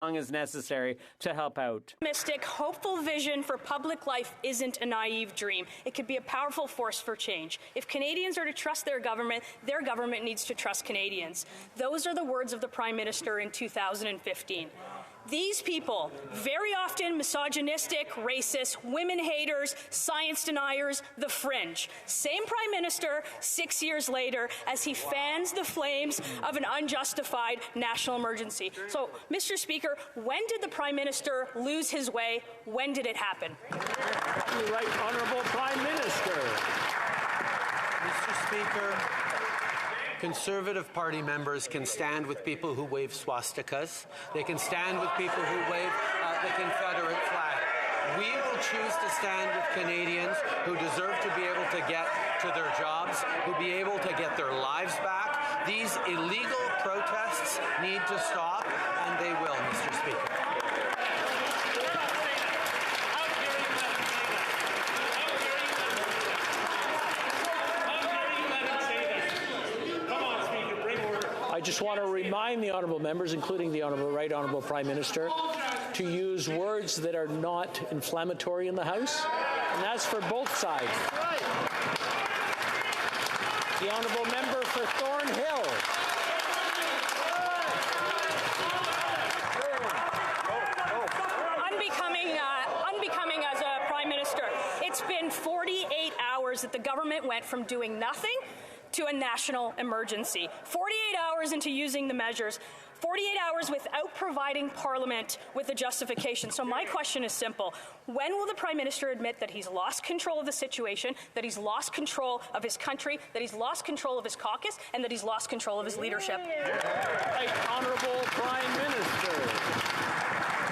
Is necessary to help out. Optimistic, hopeful vision for public life isn't a naive dream. It could be a powerful force for change. If Canadians are to trust their government needs to trust Canadians. Those are the words of the Prime Minister in 2015. These people, very often misogynistic, racist, women haters, science deniers, the fringe. Same Prime Minister 6 years later as he fans the flames of an unjustified national emergency. So, Mr. Speaker, when did the Prime Minister lose his way? When did it happen? The Right Honourable Prime Minister. Mr. Speaker, Conservative Party members can stand with people who wave swastikas. They can stand with people who wave the Confederate flag. We will choose to stand with Canadians who deserve to be able to get to their jobs, who be able to get their lives back. These illegal protests need to stop, and they will, Mr. Speaker. I just want to remind the honourable members, including the Right Honourable Prime Minister, to use words that are not inflammatory in the House, and that's for both sides. The Honourable Member for Thornhill. Unbecoming as a Prime Minister. It's been 48 hours that the government went from doing nothing to a national emergency. 48 hours into using the measures. 48 hours without providing Parliament with a justification. So my question is simple. When will the Prime Minister admit that he's lost control of the situation, that he's lost control of his country, that he's lost control of his caucus, and that he's lost control of his leadership? Right Honourable Prime Minister.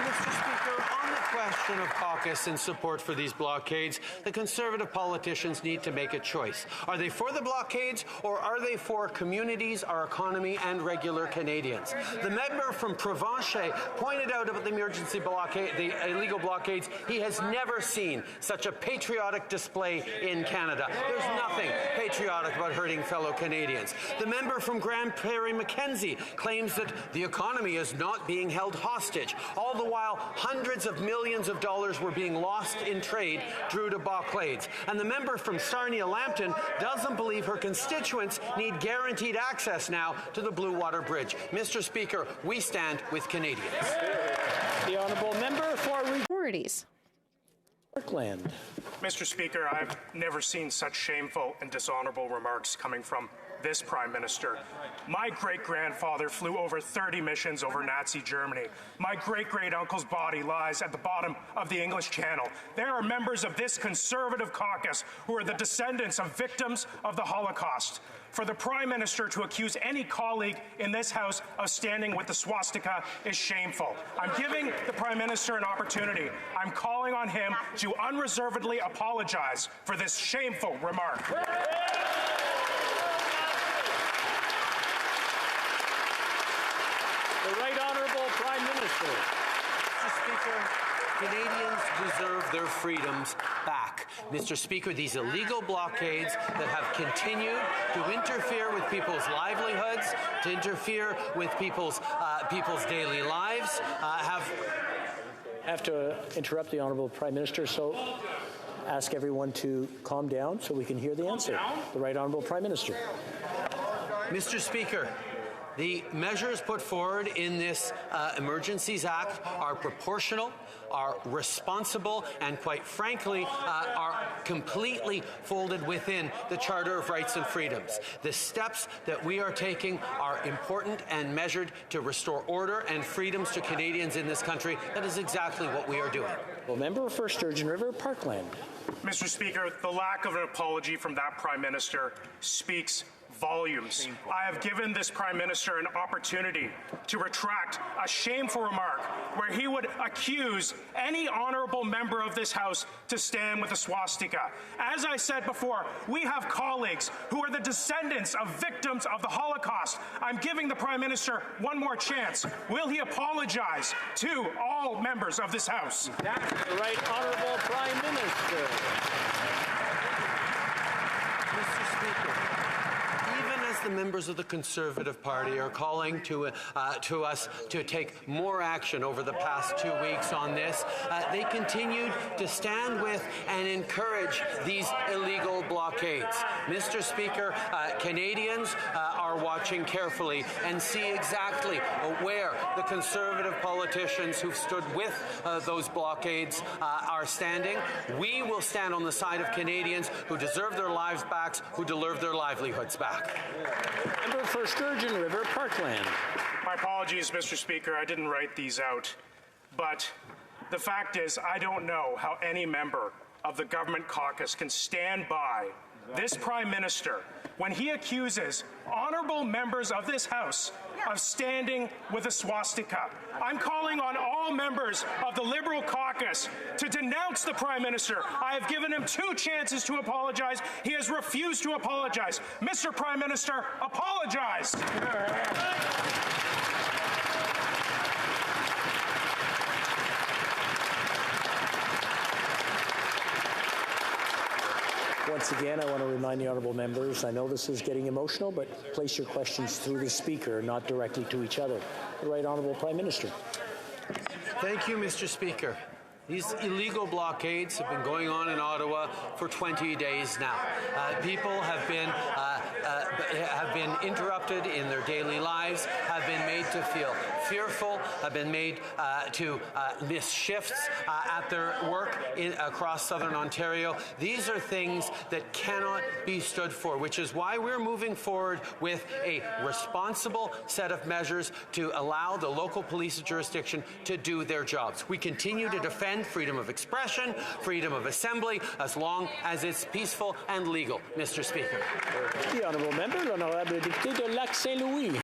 Mr. Speaker, on the question of caucus and support for these blockades, the Conservative politicians need to make a choice. Are they for the blockades, or are they for communities, our economy, and regular Canadians? The member from Provencher pointed out about the emergency blockade, the illegal blockades. He has never seen such a patriotic display in Canada. There's nothing patriotic about hurting fellow Canadians. The member from Grand Prairie Mackenzie claims that the economy is not being held hostage. All the while, hundreds of millions of dollars were being lost in trade due to blockades. And the member from Sarnia-Lambton doesn't believe her constituents need guaranteed access now to the Blue Water Bridge. Mr. Speaker, we stand with Canadians. The Honourable Member for Priorities. Parkland. Mr. Speaker, I've never seen such shameful and dishonourable remarks coming from this Prime Minister. My great-grandfather flew over 30 missions over Nazi Germany. My great-great-uncle's body lies at the bottom of the English Channel. There are members of this Conservative caucus who are the descendants of victims of the Holocaust. For the Prime Minister to accuse any colleague in this House of standing with the swastika is shameful. I'm giving the Prime Minister an opportunity. I'm calling on him to unreservedly apologize for this shameful remark. The Right Honourable Prime Minister. Mr. Speaker, Canadians deserve their freedoms back. Mr. Speaker, these illegal blockades that have continued to interfere with people's livelihoods, to interfere with people's daily lives, I have to interrupt the Honourable Prime Minister, so ask everyone to calm down so we can hear the answer. The Right Honourable Prime Minister. Mr. Speaker, the measures put forward in this Emergencies Act are proportional, are responsible, and quite frankly, are completely folded within the Charter of Rights and Freedoms. The steps that we are taking are important and measured to restore order and freedoms to Canadians in this country. That is exactly what we are doing. Well, member for Sturgeon River, Parkland. Mr. Speaker, the lack of an apology from that Prime Minister speaks volumes. I have given this Prime Minister an opportunity to retract a shameful remark where he would accuse any honourable member of this House to stand with a swastika. As I said before, we have colleagues who are the descendants of victims of the Holocaust. I'm giving the Prime Minister one more chance. Will he apologize to all members of this House? The Right Honourable Prime Minister. Mr. Speaker, even as the members of the Conservative Party are calling to us to take more action over the past 2 weeks on this, they continued to stand with and encourage these illegal blockades. Mr. Speaker, Canadians are watching carefully and see exactly where the Conservative politicians who've stood with those blockades are standing. We will stand on the side of Canadians who deserve their lives back, who deserve their livelihoods back. Member for Sturgeon River, Parkland. My apologies, Mr. Speaker. I didn't write these out. But the fact is, I don't know how any member of the government caucus can stand by this Prime Minister when he accuses honourable members of this House of standing with a swastika. I'm calling on all members of the Liberal caucus to denounce the Prime Minister. I have given him 2 chances to apologize. He has refused to apologize. Mr. Prime Minister, apologize. Once again, I want to remind the honourable members, I know this is getting emotional, but place your questions through the Speaker, not directly to each other. The Right Honourable Prime Minister. Thank you, Mr. Speaker. These illegal blockades have been going on in Ottawa for 20 days now. People have been interrupted in their daily lives, have been made to feel fearful, have been made to miss shifts at their work across southern Ontario. These are things that cannot be stood for, which is why we're moving forward with a responsible set of measures to allow the local police jurisdiction to do their jobs. We continue to defend freedom of expression, freedom of assembly, as long as it's peaceful and legal, Mr. Speaker. The Honourable Member, l'Honourable Député de Lac-Saint-Louis.